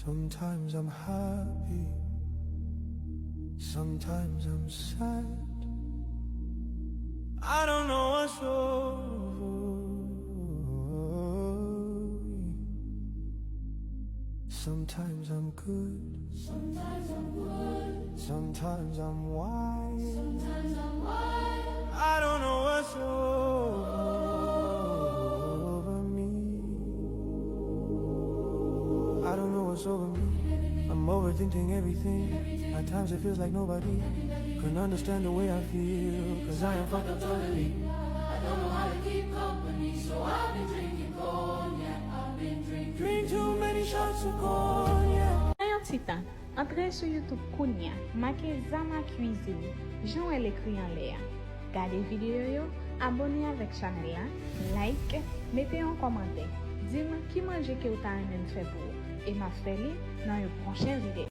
Sometimes I'm happy, sometimes I'm sad. I don't know what's wrong. Sometimes I'm good, sometimes I'm wild. I don't know what's over me. I don't know what's over me. I'm overthinking everything. At times it feels like nobody can understand the way I feel, 'cause I am fucked up totally. I don't know how to keep company, so I've been drinking cognac. I've been drinking. Drink too many shots of cognac. Ayon titan, entre sur YouTube Kounia, marqué Zama Cuisine, Jean elle écrit en l'air. Gardez vidéo yo, abonnez avec channel là, like, mettez un commentaire. Dis-moi qui mange que vous avez fait pour vous. Et m'a fait dans une prochaine vidéo.